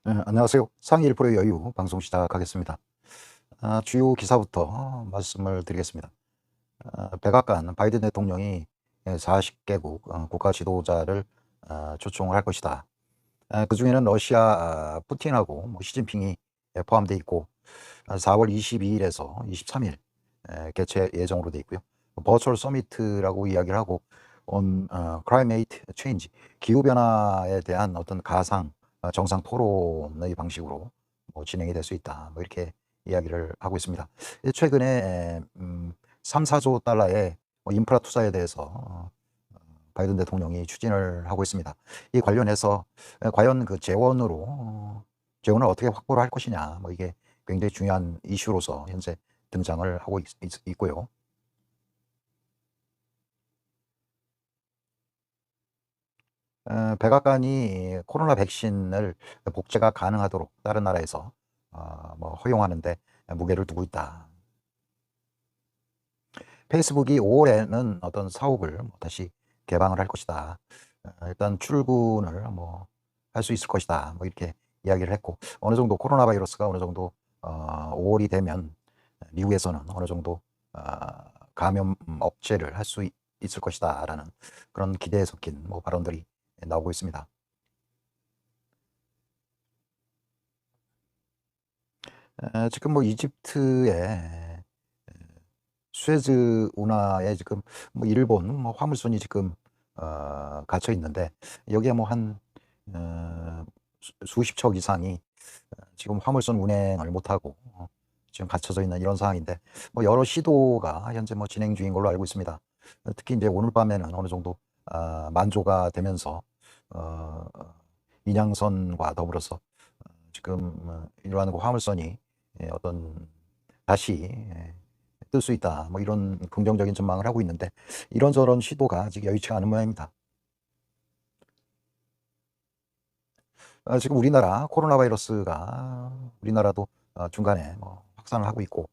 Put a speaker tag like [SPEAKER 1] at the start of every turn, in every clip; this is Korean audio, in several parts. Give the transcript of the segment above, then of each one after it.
[SPEAKER 1] 안녕하세요. 상위 1%의 여유 방송 시작하겠습니다. 주요 기사부터 말씀을 드리겠습니다. 백악관 바이든 대통령이 40개국 국가 지도자를 초청을 할 것이다. 그중에는 러시아 푸틴하고 시진핑이 포함되어 있고 4월 22일에서 23일 개최 예정으로 되어 있고요. 버추얼 서미트라고 이야기를 하고 climate change, 기후변화에 대한 어떤 가상 정상 토론의 방식으로 진행이 될 수 있다. 이렇게 이야기를 하고 있습니다. 최근에 3, 4조 달러의 인프라 투자에 대해서 바이든 대통령이 추진을 하고 있습니다. 이 관련해서 과연 그 재원을 어떻게 확보를 할 것이냐, 이게 굉장히 중요한 이슈로서 현재 등장을 하고 있고요. 백악관이 코로나 백신을 복제가 가능하도록 다른 나라에서 허용하는데 무게를 두고 있다. 페이스북이 5월에는 어떤 사업을 다시 개방을 할 것이다. 일단 출근을 할 수 있을 것이다. 이렇게 이야기를 했고, 어느 정도 코로나 바이러스가 어느 정도 5월이 되면 미국에서는 어느 정도 어, 감염 억제를 할 수 있을 것이다라는 그런 기대에 섞인 발언들이 나오고 있습니다. 지금 이집트의 수에즈 운하에 지금 일본 화물선이 지금 갇혀 있는데, 여기에 한 수십 척 이상이 지금 화물선 운행을 못하고 지금 갇혀져 있는 이런 상황인데, 여러 시도가 현재 진행 중인 걸로 알고 있습니다. 특히 이제 오늘 밤에는 어느 정도 만조가 되면서 어, 인양선과 더불어서 지금 이러한 그 화물선이 어떤 다시 뜰 수 있다, 이런 긍정적인 전망을 하고 있는데, 이런저런 시도가 아직 여의치가 않은 모양입니다. 지금 우리나라 코로나 바이러스가 우리나라도 중간에 확산을 하고 있고,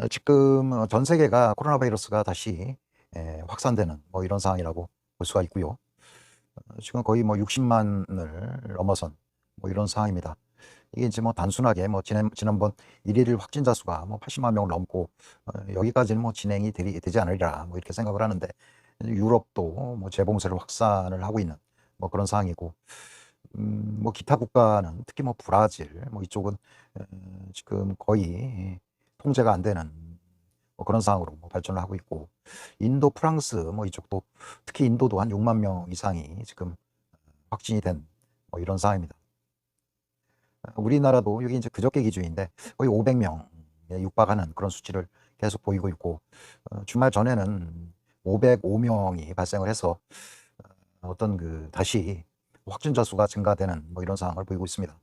[SPEAKER 1] 지금 전 세계가 코로나 바이러스가 다시 확산되는 이런 상황이라고 볼 수가 있고요. 지금 거의 60만을 넘어선 이런 상황입니다. 이게 이제 단순하게 지난번 일일 확진자 수가 80만 명을 넘고 여기까지는 진행이 되지 않으리라 이렇게 생각을 하는데, 유럽도 재봉쇄를 확산을 하고 있는 그런 상황이고, 기타 국가는 특히 브라질 이쪽은 지금 거의 통제가 안 되는 그런 상황으로 발전을 하고 있고, 인도, 프랑스 이쪽도, 특히 인도도 한 6만 명 이상이 지금 확진이 된 이런 상황입니다. 우리나라도 여기 이제 그저께 기준인데 거의 500명에 육박하는 그런 수치를 계속 보이고 있고, 주말 전에는 505명이 발생을 해서 어떤 다시 확진자 수가 증가되는 이런 상황을 보이고 있습니다.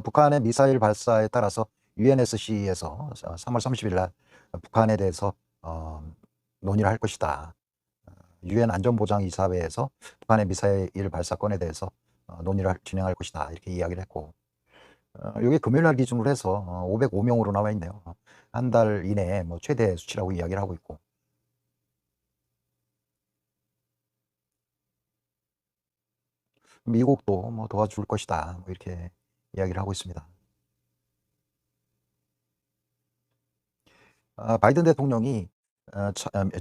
[SPEAKER 1] 북한의 미사일 발사에 따라서 UNSC에서 3월 30일 날 북한에 대해서 어, 논의를 할 것이다. 유엔 안전보장이사회에서 북한의 미사일 발사건에 대해서 논의를 진행할 것이다. 이렇게 이야기를 했고, 이게 금요일 날 기준으로 해서 505명으로 나와 있네요. 한 달 이내에 최대 수치라고 이야기를 하고 있고, 미국도 도와줄 것이다. 이렇게 이야기를 하고 있습니다. 바이든 대통령이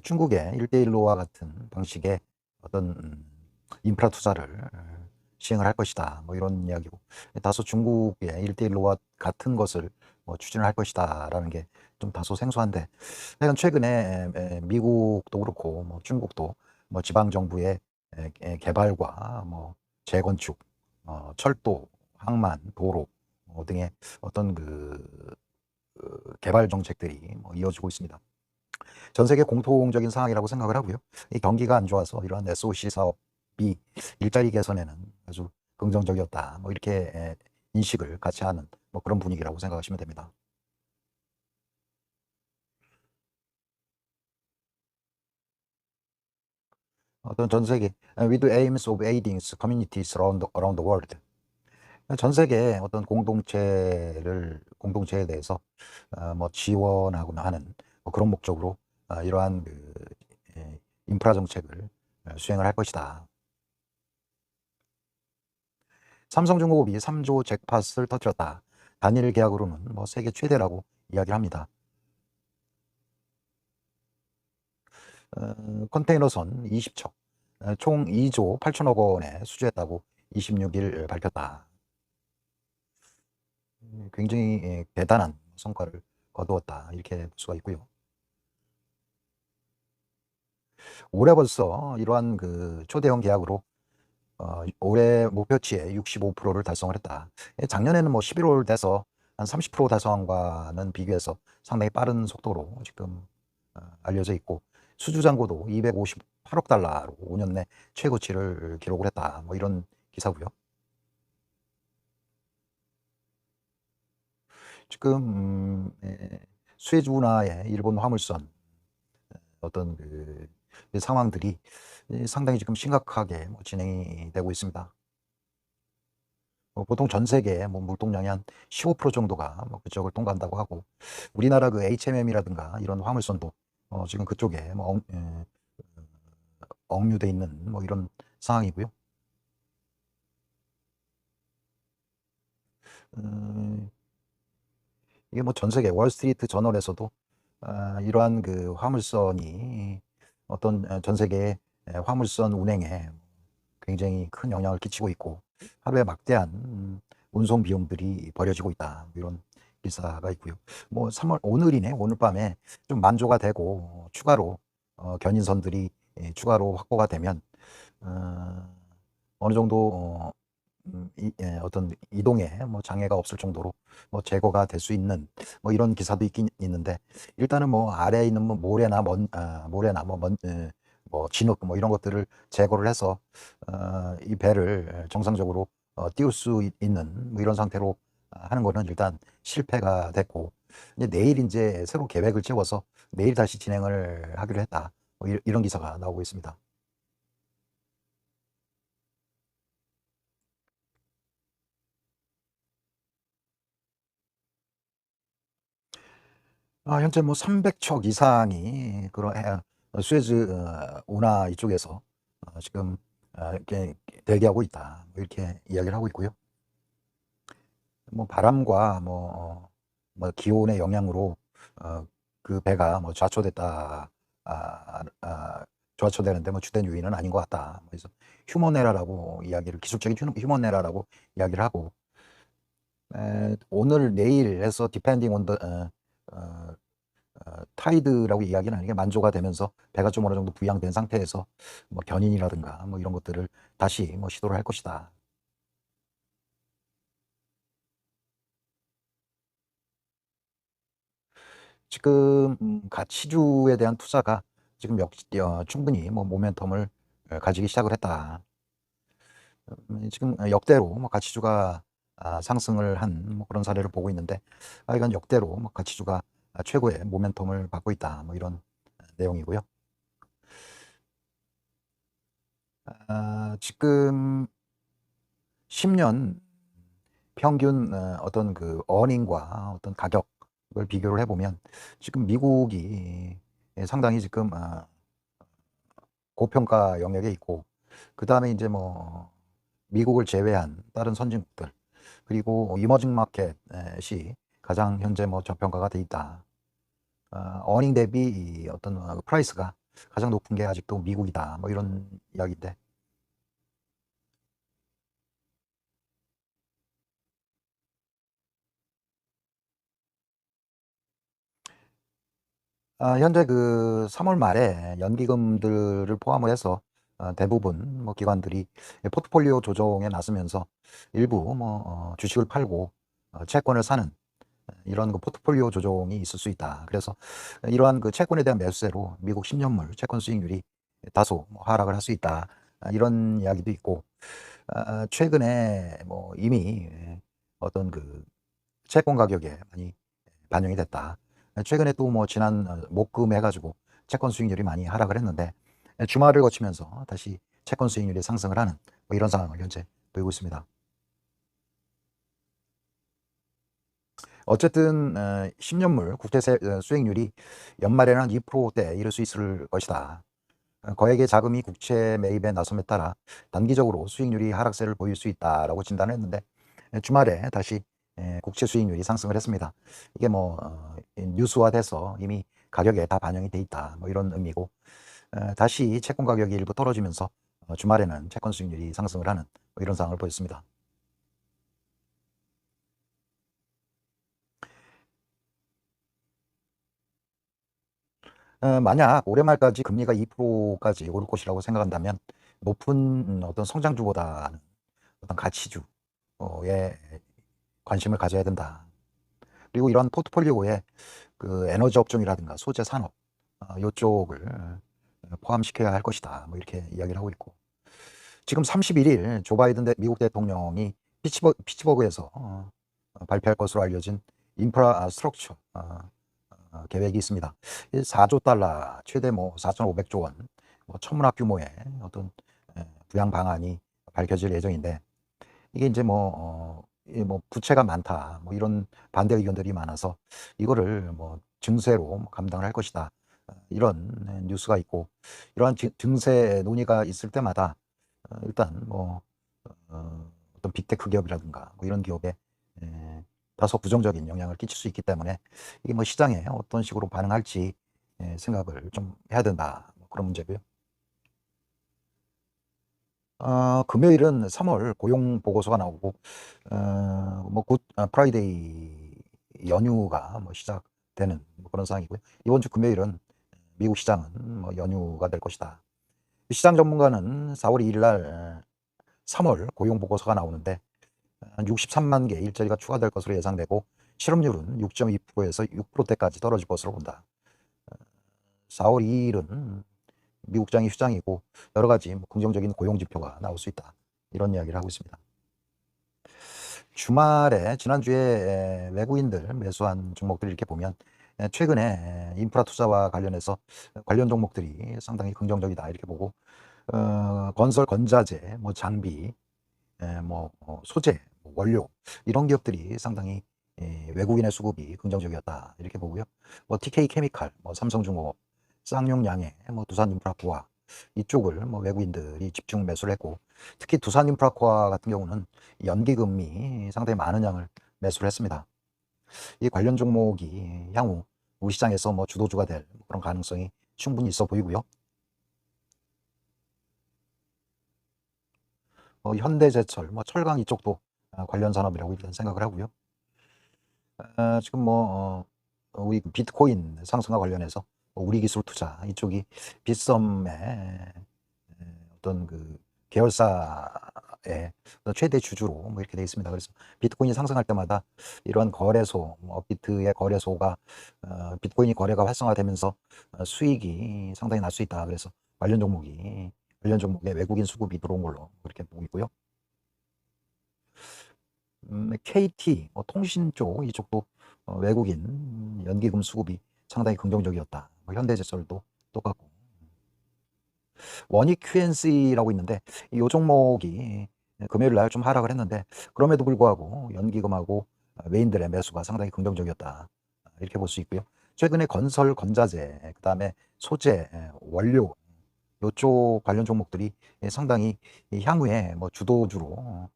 [SPEAKER 1] 중국의 1대1로와 같은 방식의 어떤 인프라 투자를 시행을 할 것이다. 이런 이야기고, 다소 중국의 1대1로와 같은 것을 추진을 할 것이다라는 게 좀 다소 생소한데, 하여간 최근에 미국도 그렇고 중국도 지방 정부의 개발과 재건축, 철도, 항만, 도로 등의 어떤 개발 정책들이 이어지고 있습니다. 전 세계 공통적인 상황이라고 생각을 하고요. 이 경기가 안 좋아서 이러한 SOC 사업이 일자리 개선에는 아주 긍정적이었다. 이렇게 인식을 같이 하는 그런 분위기라고 생각하시면 됩니다. 어떤 전 세계 with the aims of aiding communities around the world. 전 세계 어떤 공동체에 대해서 지원하거나 하는 그런 목적으로 이러한 인프라 정책을 수행을 할 것이다. 삼성중공업이 3조 잭팟을 터뜨렸다. 단일 계약으로는 뭐 세계 최대라고 이야기를 합니다. 컨테이너선 20척, 총 2조 8천억 원에 수주했다고 26일 밝혔다. 굉장히 대단한 성과를 거두었다. 이렇게 볼 수가 있고요. 올해 벌써 이러한 그 초대형 계약으로 올해 목표치의 65%를 달성을 했다. 작년에는 뭐 11월 돼서 한 30% 달성과는 비교해서 상당히 빠른 속도로 지금 알려져 있고, 수주 잔고도 258억 달러로 5년 내 최고치를 기록을 했다. 뭐 이런 기사고요. 지금 수에즈 운하의 일본 화물선 어떤 그 상황들이 상당히 지금 심각하게 뭐 진행이 되고 있습니다. 보통 전 세계 뭐 물동량이 한 15% 정도가 뭐 그쪽을 통과한다고 하고, 우리나라 그 HMM이라든가 이런 화물선도 지금 그쪽에 뭐 억류돼 있는 뭐 이런 상황이고요. 음, 이게 뭐 전 세계 월스트리트 저널에서도 이러한 그 화물선이 어떤 전 세계 화물선 운행에 굉장히 큰 영향을 끼치고 있고, 하루에 막대한 운송 비용들이 벌어지고 있다. 뭐 이런 기사가 있고요. 뭐 3월 오늘이네. 오늘 밤에 좀 만조가 되고 추가로 견인선들이 추가로 확보가 되면 어, 어느 정도 어떤 이동에 뭐 장애가 없을 정도로 뭐 제거가 될 수 있는 뭐 이런 기사도 있긴 있는데, 일단은 뭐 아래에 있는 뭐 모래나 뭐 진흙 뭐 이런 것들을 제거를 해서 이 배를 정상적으로 띄울 수 있는 뭐 이런 상태로 하는 거는 일단 실패가 됐고, 이제 내일 이제 새로 계획을 세워서 내일 다시 진행을 하기로 했다. 뭐 이런 기사가 나오고 있습니다. 현재 뭐 300척 이상이 그런 수에즈 운하 이쪽에서 지금 이렇게 대기하고 있다. 뭐 이렇게 이야기를 하고 있고요. 뭐 바람과 뭐 기온의 영향으로 그 배가 뭐 좌초됐다, 좌초되는데 뭐 주된 요인은 아닌 것 같다. 그래서 휴먼 에러라고 이야기를, 기술적인 휴먼 에러라고 이야기를 하고, 오늘 내일 해서 디펜딩 온 더 타이드라고 이야기는 하는 게 만조가 되면서 배가 좀 어느 정도 부양된 상태에서 뭐 견인이라든가 뭐 이런 것들을 다시 뭐 시도를 할 것이다. 지금 가치주에 대한 투자가 지금 충분히 뭐 모멘텀을 가지기 시작을 했다. 지금 역대로 뭐 가치주가 상승을 한 뭐 그런 사례를 보고 있는데, 이건 역대로 뭐 가치주가 최고의 모멘텀을 받고 있다. 뭐 이런 내용이고요. 지금 10년 평균 어떤 그 어닝과 어떤 가격을 비교를 해보면 지금 미국이 상당히 지금 고평가 영역에 있고, 그 다음에 이제 뭐 미국을 제외한 다른 선진국들, 그리고 이머징 마켓이 가장 현재 뭐 저평가가 돼 있다. 어닝 대비 이 어떤 프라이스가 가장 높은 게 아직도 미국이다. 뭐 이런 이야기인데, 현재 그 3월 말에 연기금들을 포함을 해서 대부분 뭐 기관들이 포트폴리오 조정에 나서면서 일부 뭐 주식을 팔고 채권을 사는 이런 그 포트폴리오 조정이 있을 수 있다. 그래서 이러한 그 채권에 대한 매수세로 미국 10년물 채권 수익률이 다소 뭐 하락을 할 수 있다. 이런 이야기도 있고, 최근에 뭐 이미 어떤 그 채권 가격에 많이 반영이 됐다. 최근에 또 뭐 지난 목금 해가지고 채권 수익률이 많이 하락을 했는데, 주말을 거치면서 다시 채권 수익률이 상승을 하는 뭐 이런 상황을 현재 보이고 있습니다. 어쨌든 10년물 국채 수익률이 연말에는 한 2%대 이를 수 있을 것이다. 거액의 자금이 국채 매입에 나섬에 따라 단기적으로 수익률이 하락세를 보일 수 있다라고 진단을 했는데, 주말에 다시 국채 수익률이 상승을 했습니다. 이게 뭐 뉴스화돼서 이미 가격에 다 반영이 돼 있다, 뭐 이런 의미고, 다시 채권 가격이 일부 떨어지면서 주말에는 채권 수익률이 상승을 하는 뭐 이런 상황을 보였습니다. 만약 올해 말까지 금리가 2%까지 오를 것이라고 생각한다면 높은 어떤 성장주보다는 어떤 가치주에 관심을 가져야 된다. 그리고 이런 포트폴리오에 그 에너지 업종이라든가 소재 산업 요쪽을 포함시켜야 할 것이다, 뭐 이렇게 이야기를 하고 있고, 지금 31일 조 바이든 미국 대통령이 피츠버그에서 발표할 것으로 알려진 인프라 스트럭처 계획이 있습니다. 4조 달러, 최대 뭐 4,500조 원, 뭐 천문학 규모의 어떤 부양 방안이 밝혀질 예정인데, 이게 이제 뭐 부채가 많다, 뭐 이런 반대 의견들이 많아서 이거를 뭐 증세로 감당을 할 것이다, 이런 뉴스가 있고, 이러한 증세 논의가 있을 때마다 일단 뭐 어떤 빅테크 기업이라든가 뭐 이런 기업에 다소 부정적인 영향을 끼칠 수 있기 때문에 이게 뭐 시장에 어떤 식으로 반응할지 생각을 좀 해야 된다, 뭐 그런 문제고요. 금요일은 3월 고용 보고서가 나오고, 뭐굿 프라이데이 연휴가 뭐 시작되는 뭐 그런 상황이고요. 이번 주 금요일은 미국 시장은 뭐 연휴가 될 것이다. 시장 전문가는 4월 2일 날 3월 고용 보고서가 나오는데 63만 개 일자리가 추가될 것으로 예상되고, 실업률은 6.2%에서 6%대까지 떨어질 것으로 본다. 4월 2일은 미국장이 휴장이고 여러 가지 뭐 긍정적인 고용 지표가 나올 수 있다, 이런 이야기를 하고 있습니다. 주말에 지난주에 외국인들 매수한 종목들 이렇게 보면 최근에 인프라 투자와 관련해서 관련 종목들이 상당히 긍정적이다, 이렇게 보고, 건설 건자재, 뭐 장비, 뭐 소재, 뭐 원료, 이런 기업들이 상당히 외국인의 수급이 긍정적이었다, 이렇게 보고요. 뭐 TK 케미칼, 뭐 삼성중공업, 쌍용양해, 뭐 두산인프라코아, 이쪽을 뭐 외국인들이 집중 매수를 했고, 특히 두산인프라코아 같은 경우는 연기금이 상당히 많은 양을 매수를 했습니다. 이 관련 종목이 향후 우리 시장에서 뭐 주도주가 될 그런 가능성이 충분히 있어 보이고요. 현대제철, 뭐 철강 이쪽도 관련 산업이라고 일단 생각을 하고요. 지금 뭐 우리 비트코인 상승과 관련해서 우리 기술 투자 이쪽이 빗썸의 어떤 그 계열사의 최대 주주로 뭐 이렇게 되어 있습니다. 그래서 비트코인이 상승할 때마다 이러한 거래소, 업비트의 거래소가 비트코인이 거래가 활성화되면서 수익이 상당히 날 수 있다. 그래서 관련 종목에 외국인 수급이 들어온 걸로 그렇게 보고 있고요. KT 통신 쪽 이쪽도 외국인 연기금 수급이 상당히 긍정적이었다. 뭐 현대제철도 똑같고, 원익 QNC라고 있는데 이 종목이 금요일 날 좀 하락을 했는데, 그럼에도 불구하고 연기금하고 외인들의 매수가 상당히 긍정적이었다, 이렇게 볼 수 있고요. 최근에 건설 건자재, 그다음에 소재, 원료 요쪽 관련 종목들이 상당히 향후에 뭐 주도주로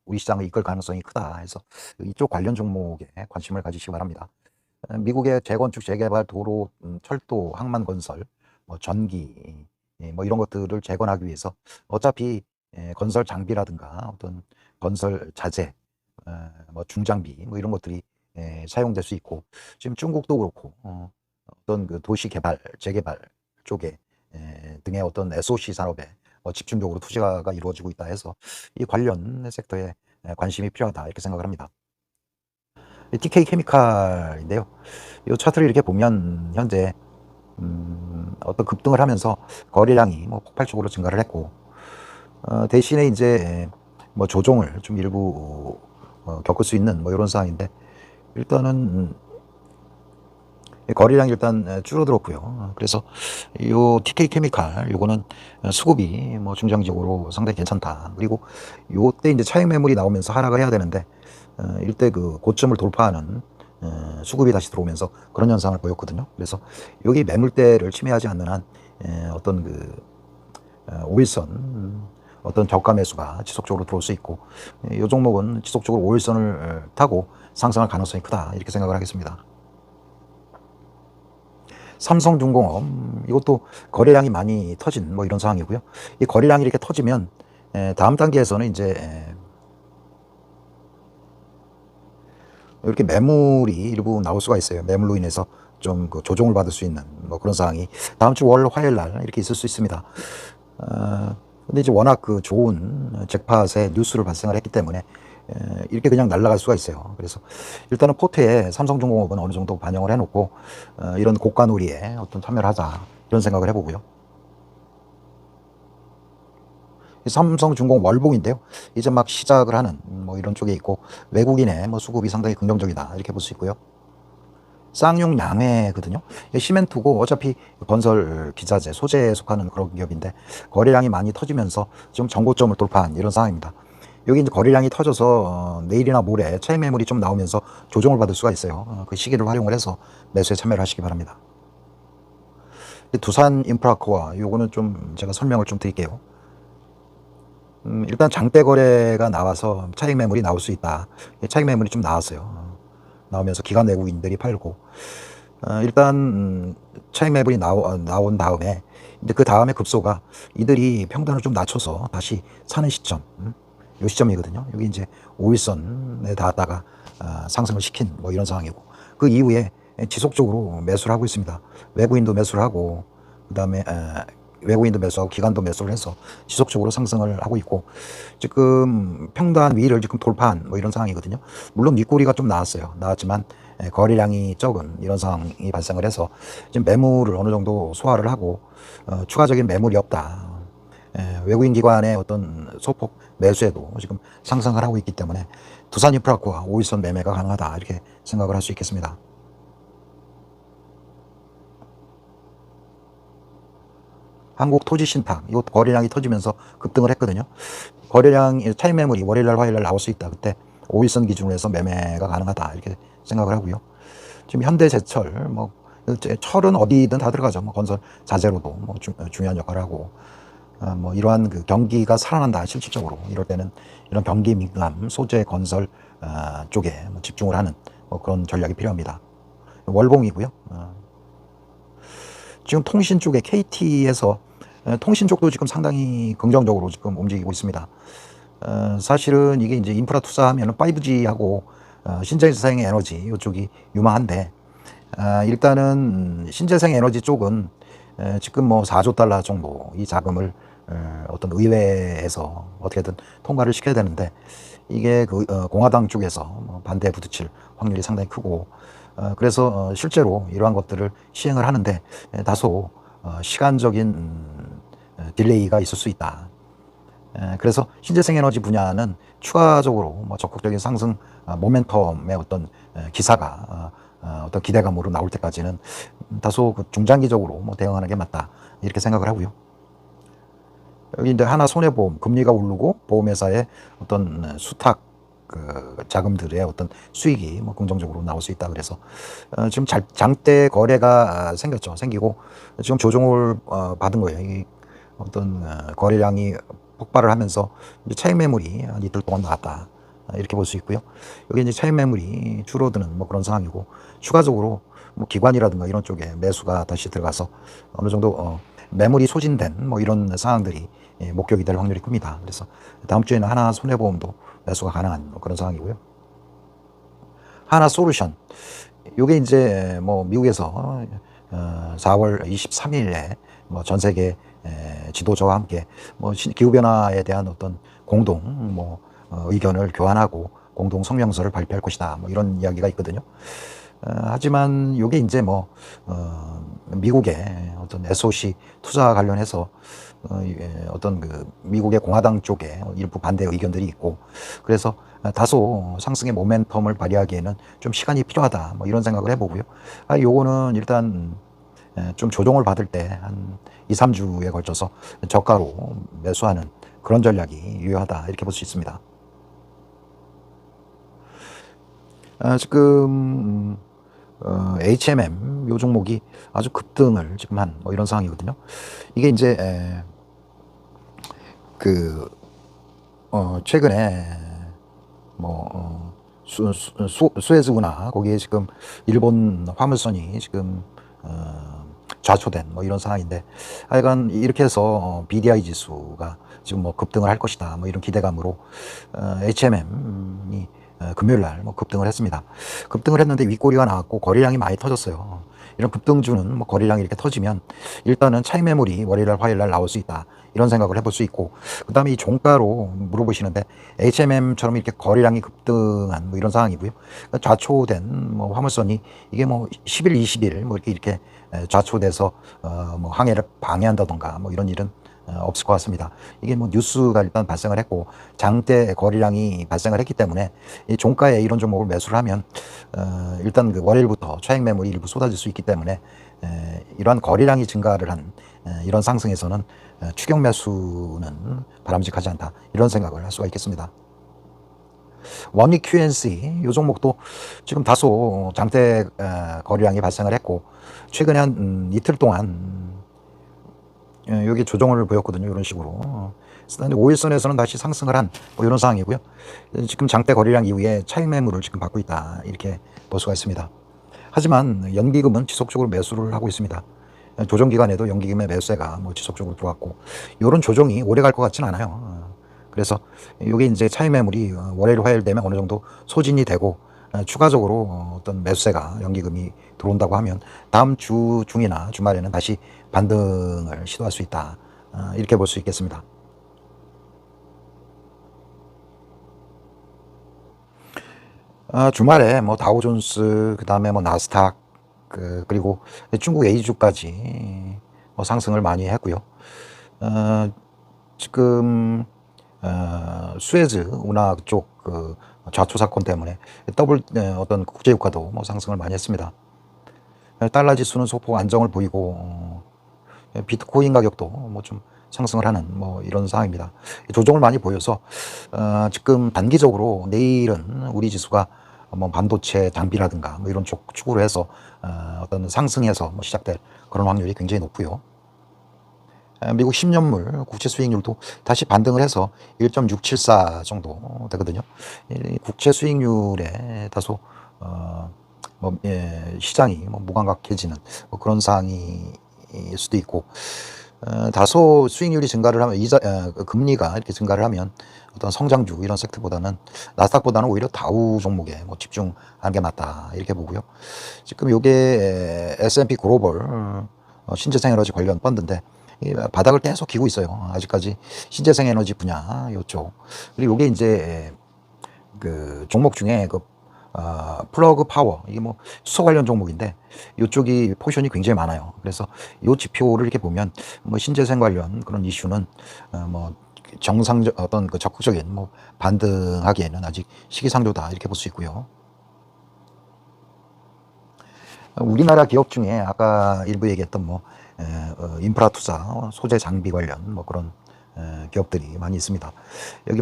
[SPEAKER 1] 우리 시장을 이끌 가능성이 크다 해서 이쪽 관련 종목에 관심을 가지시기 바랍니다. 미국의 재건축, 재개발, 도로, 철도, 항만건설, 뭐 전기, 뭐 이런 것들을 재건하기 위해서 어차피 건설 장비라든가 어떤 건설 자재, 뭐 중장비, 뭐 이런 것들이 사용될 수 있고, 지금 중국도 그렇고 어떤 그 도시 개발, 재개발 쪽에 등의 어떤 SOC 산업에 집중적으로 투자가 이루어지고 있다 해서 이 관련 섹터에 관심이 필요하다, 이렇게 생각을 합니다. TK 케미칼인데요. 이 차트를 이렇게 보면 현재 어떤 급등을 하면서 거래량이 뭐 폭발적으로 증가를 했고, 대신에 이제 뭐 조정을 좀 일부 겪을 수 있는 뭐 이런 상황인데, 일단은 거래량이 일단 줄어들었고요. 그래서 이 TK 케미칼 요거는 수급이 뭐 중장기적으로 상당히 괜찮다. 그리고 요때 이제 차익 매물이 나오면서 하락을 해야 되는데 일대 그 고점을 돌파하는 수급이 다시 들어오면서 그런 현상을 보였거든요. 그래서 여기 매물대를 침해하지 않는 한 어떤 오일선 어떤 저가 매수가 지속적으로 들어올 수 있고, 이 종목은 지속적으로 오일선을 타고 상승할 가능성이 크다 이렇게 생각을 하겠습니다. 삼성중공업 이것도 거래량이 많이 터진 뭐 이런 상황이고요. 이 거래량이 이렇게 터지면 다음 단계에서는 이제 이렇게 매물이 일부 나올 수가 있어요. 매물로 인해서 좀 조정을 받을 수 있는 뭐 그런 상황이 다음 주 월, 화요일 날 이렇게 있을 수 있습니다. 근데 이제 워낙 좋은 잭팟의 뉴스를 발생을 했기 때문에 이렇게 그냥 날아갈 수가 있어요. 그래서 일단은 포트에 삼성중공업은 어느 정도 반영을 해놓고 이런 고가놀이에 어떤 참여를 하자 이런 생각을 해보고요. 삼성중공업 월봉인데요. 이제 막 시작을 하는 뭐 이런 쪽에 있고, 외국인의 뭐 수급이 상당히 긍정적이다 이렇게 볼 수 있고요. 쌍용 양회거든요. 시멘트고 어차피 건설 기자재 소재에 속하는 그런 기업인데 거래량이 많이 터지면서 지금 정고점을 돌파한 이런 상황입니다. 여기 이제 거래량이 터져서 내일이나 모레 차익 매물이 좀 나오면서 조정을 받을 수가 있어요. 그 시기를 활용을 해서 매수에 참여를 하시기 바랍니다. 두산 인프라코어 요거는 좀 제가 설명을 좀 드릴게요. 일단 장대 거래가 나와서 차익 매물이 나올 수 있다. 차익 매물이 좀 나왔어요. 나오면서 기관 외국인들이 팔고, 일단 차익 매물이 나온 다음에 이제 그 다음에 급소가 이들이 평단을 좀 낮춰서 다시 사는 시점, 요 시점이거든요. 여기 이제 5일선에 닿았다가 상승을 시킨 뭐 이런 상황이고, 그 이후에 지속적으로 매수를 하고 있습니다. 외국인도 매수를 하고, 그 다음에 외국인도 매수하고 기관도 매수를 해서 지속적으로 상승을 하고 있고, 지금 평단 위를 지금 돌파한 뭐 이런 상황이거든요. 물론 윗꼬리가 좀 나왔지만 거래량이 적은 이런 상황이 발생을 해서 지금 매물을 어느 정도 소화를 하고 추가적인 매물이 없다. 외국인 기관의 어떤 소폭 매수에도 지금 상승을 하고 있기 때문에 두산인프라코어 5일선 매매가 가능하다 이렇게 생각을 할 수 있겠습니다. 한국토지신탁 이것도 거래량이 터지면서 급등을 했거든요. 거래량 차익 매물이 월요일날 화요일날 나올 수 있다. 그때 5일선 기준으로 해서 매매가 가능하다 이렇게 생각을 하고요. 지금 현대제철 뭐 철은 어디든 다 들어가죠. 뭐 건설 자재로도 뭐 중요한 역할을 하고, 뭐 이러한 경기가 살아난다 실질적으로 이럴 때는 이런 경기 민감 소재 건설 쪽에 뭐 집중을 하는 뭐 그런 전략이 필요합니다. 월봉이고요. 지금 통신 쪽에 KT에서 통신 쪽도 지금 상당히 긍정적으로 지금 움직이고 있습니다. 사실은 이게 이제 인프라 투자하면 5G하고 신재생 에너지 이쪽이 유망한데, 일단은 신재생 에너지 쪽은 지금 뭐 4조 달러 정도 이 자금을 어떤 의회에서 어떻게든 통과를 시켜야 되는데, 이게 공화당 쪽에서 뭐 반대에 부딪힐 확률이 상당히 크고, 그래서 실제로 이러한 것들을 시행을 하는데 다소 시간적인 딜레이가 있을 수 있다. 그래서 신재생 에너지 분야는 추가적으로 뭐 적극적인 상승 모멘텀의 어떤 기사가 어떤 기대감으로 나올 때까지는 다소 중장기적으로 뭐 대응하는 게 맞다 이렇게 생각을 하고요. 여기 이제 하나 손해보험 금리가 오르고 보험회사의 어떤 수탁 자금들의 어떤 수익이 뭐 긍정적으로 나올 수 있다. 그래서 지금 장대 거래가 생기고 지금 조정을 받은 거예요. 이 어떤 거래량이 폭발을 하면서 이제 차익 매물이 한 이틀 동안 나왔다 이렇게 볼 수 있고요. 여기 이제 차익 매물이 줄어드는 뭐 그런 상황이고, 추가적으로 뭐 기관이라든가 이런 쪽에 매수가 다시 들어가서 어느 정도 매물이 소진된 뭐 이런 상황들이 목격이 될 확률이 큽니다. 그래서 다음 주에는 하나 손해보험도 매수가 가능한 뭐 그런 상황이고요. 하나 솔루션 요게 이제 뭐 미국에서 4월 23일에 뭐 전 세계 지도자와 함께 뭐 기후 변화에 대한 어떤 공동 뭐 의견을 교환하고 공동 성명서를 발표할 것이다. 뭐 이런 이야기가 있거든요. 하지만 이게 이제 뭐 미국의 어떤 SOC 투자 관련해서 어떤 미국의 공화당 쪽에 일부 반대 의견들이 있고, 그래서 다소 상승의 모멘텀을 발휘하기에는 좀 시간이 필요하다 뭐 이런 생각을 해보고요. 요거는 일단 좀 조정을 받을 때 한 2, 3주에 걸쳐서 저가로 매수하는 그런 전략이 유효하다 이렇게 볼 수 있습니다. 지금 HMM 요 종목이 아주 급등을 지금 한 뭐 이런 상황이거든요. 이게 이제 최근에 뭐 수에즈운하 거기에 지금 일본 화물선이 지금 좌초된 뭐 이런 상황인데, 하여간 이렇게 해서 BDI 지수가 지금 뭐 급등을 할 것이다 뭐 이런 기대감으로 HMM이 금요일 날 뭐 급등을 했습니다. 급등을 했는데 윗꼬리가 나왔고 거래량이 많이 터졌어요. 이런 급등주는 뭐 거래량이 이렇게 터지면 일단은 차익 매물이 월요일, 화요일 날 나올 수 있다 이런 생각을 해볼 수 있고, 그 다음에 이 종가로 물어보시는데 HMM처럼 이렇게 거래량이 급등한 뭐 이런 상황이고요. 그러니까 좌초된 뭐 화물선이 이게 뭐 10일, 20일 뭐 이렇게 좌초돼서 뭐 항해를 방해한다던가 뭐 이런 일은 없을 것 같습니다. 이게 뭐 뉴스가 일단 발생을 했고 장대 거래량이 발생을 했기 때문에 이 종가에 이런 종목을 매수를 하면 일단 그 월요일부터 차익 매물이 일부 쏟아질 수 있기 때문에 이러한 거래량이 증가를 한 이런 상승에서는 추격 매수는 바람직하지 않다 이런 생각을 할 수가 있겠습니다. 원익 QNC 이 종목도 지금 다소 장대 거래량이 발생을 했고 최근에 한 이틀 동안 여기 조정을 보였거든요. 이런 식으로. 5일선에서는 다시 상승을 한 뭐 이런 상황이고요. 지금 장대 거래량 이후에 차익 매물을 지금 받고 있다 이렇게 볼 수가 있습니다. 하지만 연기금은 지속적으로 매수를 하고 있습니다. 조정 기간에도 연기금의 매수세가 뭐 지속적으로 들어왔고 이런 조정이 오래 갈 것 같지는 않아요. 그래서 이게 이제 차익 매물이 월요일 화요일 되면 어느 정도 소진이 되고 추가적으로 어떤 매수세가 연기금이 들어온다고 하면 다음 주 중이나 주말에는 다시 반등을 시도할 수 있다 이렇게 볼 수 있겠습니다. 주말에 뭐 다우존스 그 다음에 뭐 나스닥 그리고 중국 A주까지 뭐 상승을 많이 했고요. 지금 수에즈 운하 쪽 그 좌초 사건 때문에 더블 어떤 국제유가도 뭐 상승을 많이 했습니다. 달러 지수는 소폭 안정을 보이고 비트코인 가격도 뭐 좀 상승을 하는 뭐 이런 상황입니다. 조정을 많이 보여서 지금 단기적으로 내일은 우리 지수가 뭐 반도체 장비라든가 뭐 이런 쪽 축으로 해서 어떤 상승에서 뭐 시작될 그런 확률이 굉장히 높고요. 미국 10년물 국채 수익률도 다시 반등을 해서 1.674 정도 되거든요. 국채 수익률에 다소 시장이 뭐 무감각해지는 뭐 그런 상황일 수도 있고, 다소 수익률이 증가를 하면 금리가 이렇게 증가를 하면 어떤 성장주 이런 섹터보다는 나스닥보다는 오히려 다우 종목에 뭐 집중하는 게 맞다 이렇게 보고요. 지금 요게 S&P 글로벌 신재생 에너지 관련 펀드인데 바닥을 계속 기고 있어요. 아직까지 신재생 에너지 분야 요쪽. 그리고 요게 이제 그 종목 중에 그 플러그 파워 이게 뭐 수소 관련 종목인데 이쪽이 포션이 굉장히 많아요. 그래서 이 지표를 이렇게 보면 뭐 신재생 관련 그런 이슈는 뭐 정상적 어떤 그 적극적인 뭐 반등하기에는 아직 시기상조다 이렇게 볼 수 있고요. 우리나라 기업 중에 아까 일부 얘기했던 뭐 인프라 투자, 소재 장비 관련 뭐 그런 기업들이 많이 있습니다. 여기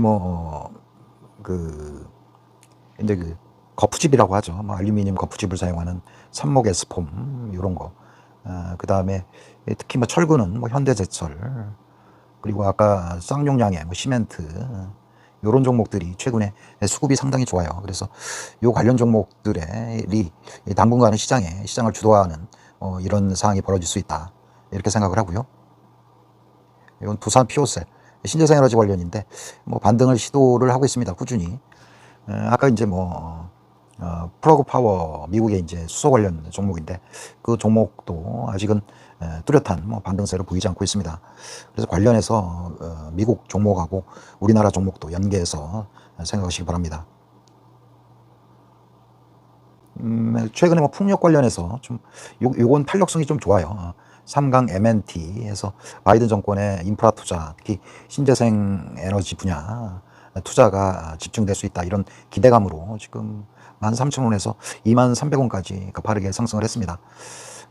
[SPEAKER 1] 그 이제 그 거푸집이라고 하죠. 뭐 알루미늄 거푸집을 사용하는 삼목 에스폼 이런 거. 그 다음에 특히 뭐 철근은 뭐 현대제철, 그리고 아까 쌍용량의 뭐 시멘트 이런 종목들이 최근에 수급이 상당히 좋아요. 그래서 이 관련 종목들이 당분간은 시장을 주도하는 이런 상황이 벌어질 수 있다 이렇게 생각을 하고요. 이건 두산 피오셀 신재생 에너지 관련인데 뭐 반등을 시도를 하고 있습니다. 꾸준히. 아까 이제 플러그 파워 미국의 이제 수소 관련 종목인데 그 종목도 아직은 뚜렷한 뭐 반등세를 보이지 않고 있습니다. 그래서 관련해서 미국 종목하고 우리나라 종목도 연계해서 생각하시기 바랍니다. 최근에 뭐 풍력 관련해서 좀 요건 탄력성이 좀 좋아요. 3강 MNT에서 바이든 정권의 인프라 투자, 특히 신재생 에너지 분야 투자가 집중될 수 있다 이런 기대감으로 지금 13,000원에서 23,300원까지 가파르게 상승을 했습니다.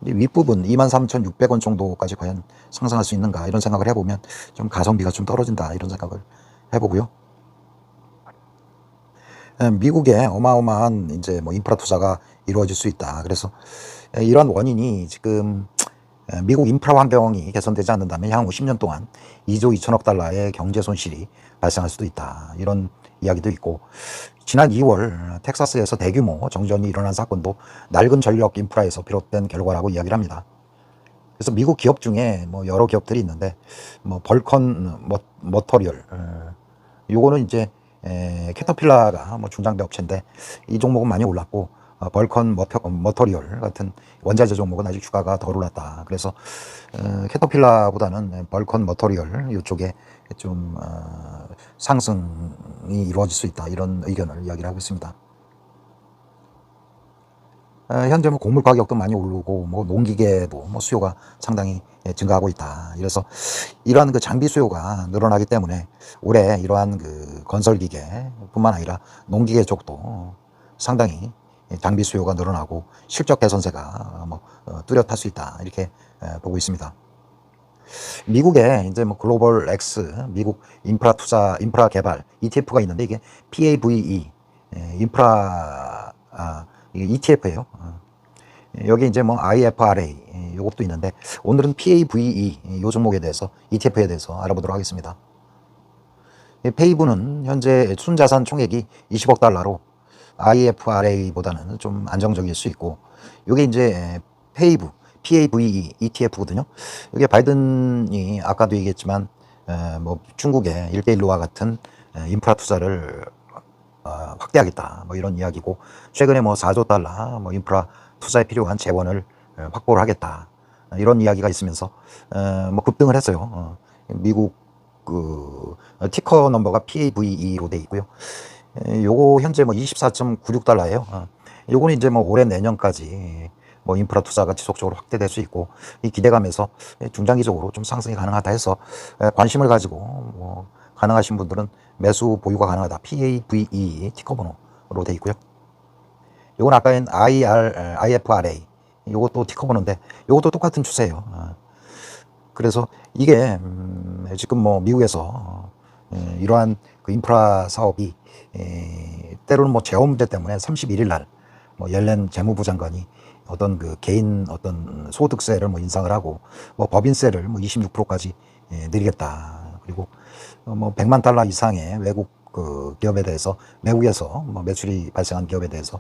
[SPEAKER 1] 윗부분 23,600원 정도까지 과연 상승할 수 있는가 이런 생각을 해보면 좀 가성비가 좀 떨어진다 이런 생각을 해보고요. 미국의 어마어마한 이제 뭐 인프라 투자가 이루어질 수 있다. 그래서 이러한 원인이 지금 미국 인프라 환경이 개선되지 않는다면 향후 10년 동안 2조 2천억 달러의 경제 손실이 발생할 수도 있다. 이런 이야기도 있고, 지난 2월 텍사스에서 대규모 정전이 일어난 사건도 낡은 전력 인프라에서 비롯된 결과라고 이야기를 합니다. 그래서 미국 기업 중에 뭐 여러 기업들이 있는데, 뭐 벌컨 머터리얼, 요거는 이제 캐터필라가 뭐 중장비 업체인데 이 종목은 많이 올랐고, 벌컨 머터리얼 같은 원자재 종목은 아직 주가가 덜 올랐다. 그래서 캐터필라보다는 벌컨 머터리얼 이쪽에 좀 상승이 이루어질 수 있다. 이런 의견을 이야기를 하고 있습니다. 현재 뭐 곡물 가격도 많이 오르고, 뭐 농기계도 뭐 수요가 상당히 증가하고 있다. 그래서 이러한 그 장비 수요가 늘어나기 때문에 올해 이러한 그 건설기계뿐만 아니라 농기계 쪽도 상당히 장비 수요가 늘어나고 실적 개선세가 뭐 뚜렷할 수 있다. 이렇게 보고 있습니다. 미국에 이제 뭐 글로벌 X, 미국 인프라 투자, 인프라 개발 ETF가 있는데 이게 PAVE, 이게 ETF예요. 여기 이제 뭐 IFRA 요것도 있는데 오늘은 PAVE 요 종목에 대해서 ETF에 대해서 알아보도록 하겠습니다. 페이브는 현재 순자산 총액이 20억 달러로 IFRA보다는 좀 안정적일 수 있고, 이게 이제 PAVE ETF거든요. 이게 바이든이 아까도 얘기했지만 뭐 중국의 1대1로와 같은 인프라 투자를 확대하겠다, 뭐 이런 이야기고, 최근에 뭐 4조 달러 뭐 인프라 투자에 필요한 재원을 확보를 하겠다, 이런 이야기가 있으면서 뭐 급등을 했어요. 미국 그 티커 넘버가 PAVE로 돼 있고요. 요거 현재 뭐 24.96달러예요. 요거는 이제 뭐 올해 내년까지 뭐 인프라 투자가 지속적으로 확대될 수 있고, 이 기대감에서 중장기적으로 좀 상승이 가능하다 해서 관심을 가지고 뭐 가능하신 분들은 매수 보유가 가능하다. PAVE 티커번호로 돼 있고요. 요건 아까인 IFRA 요것도 티커번호인데 요것도 똑같은 추세예요. 그래서 이게 지금 뭐 미국에서 이러한 그 인프라 사업이 때로는 뭐 재원 문제 때문에 31일 날 뭐 옐렌 재무부 장관이 어떤 그 개인 어떤 소득세를 뭐 인상을 하고, 뭐 법인세를 뭐 26%까지 늘리겠다. 그리고 뭐 100만 달러 이상의 외국 그 기업에 대해서, 외국에서 뭐 매출이 발생한 기업에 대해서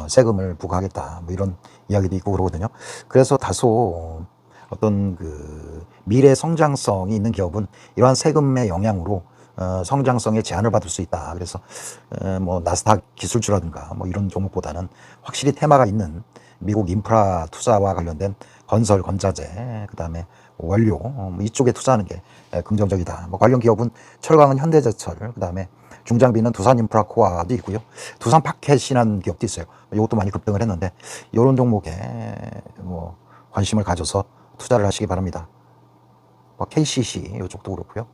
[SPEAKER 1] 세금을 부과하겠다. 뭐 이런 이야기도 있고 그러거든요. 그래서 다소 어떤 그 미래 성장성이 있는 기업은 이러한 세금의 영향으로 성장성에 제한을 받을 수 있다. 그래서 뭐 나스닥 기술주라든가 뭐 이런 종목보다는 확실히 테마가 있는 미국 인프라 투자와 관련된 건설, 건자재, 그다음에 원료 이쪽에 투자하는 게 긍정적이다. 뭐 관련 기업은 철강은 현대제철, 그다음에 중장비는 두산인프라코아도 있고요. 두산파켓이라는 기업도 있어요. 이것도 많이 급등을 했는데 이런 종목에 뭐 관심을 가져서 투자를 하시기 바랍니다. 뭐 KCC 이쪽도 그렇고요.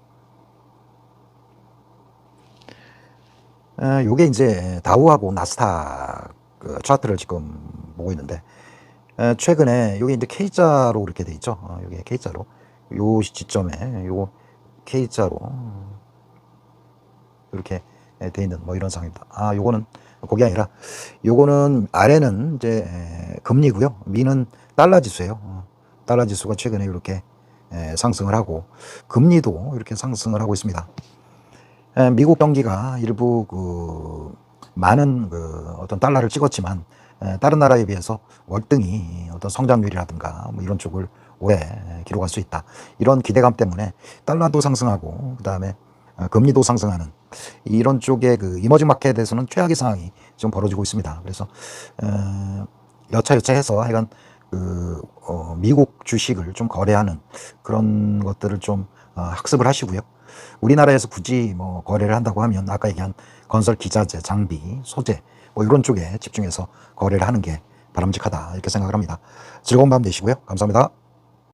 [SPEAKER 1] 요게 이제 다우하고 나스닥 그 차트를 지금 보고 있는데, 최근에 여기 이제 K자로 이렇게 돼 있죠. 여기 K자로 요 시점에 요 K자로 이렇게 돼 있는 뭐 이런 상황입니다. 요거는 그게 아니라 요거는 아래는 이제 금리고요. 위는 달러 지수예요. 달러 지수가 최근에 이렇게 상승을 하고, 금리도 이렇게 상승을 하고 있습니다. 미국 경기가 일부 그 많은 그 어떤 달러를 찍었지만 다른 나라에 비해서 월등히 어떤 성장률이라든가 뭐 이런 쪽을 올해 기록할 수 있다. 이런 기대감 때문에 달러도 상승하고 그다음에 금리도 상승하는 이런 쪽의 그 이머징 마켓에서는 최악의 상황이 지금 벌어지고 있습니다. 그래서 여차여차해서 하여간 그 미국 주식을 좀 거래하는 그런 것들을 좀 학습을 하시고요. 우리나라에서 굳이 뭐 거래를 한다고 하면 아까 얘기한 건설 기자재, 장비, 소재 뭐 이런 쪽에 집중해서 거래를 하는 게 바람직하다, 이렇게 생각을 합니다. 즐거운 밤 되시고요. 감사합니다.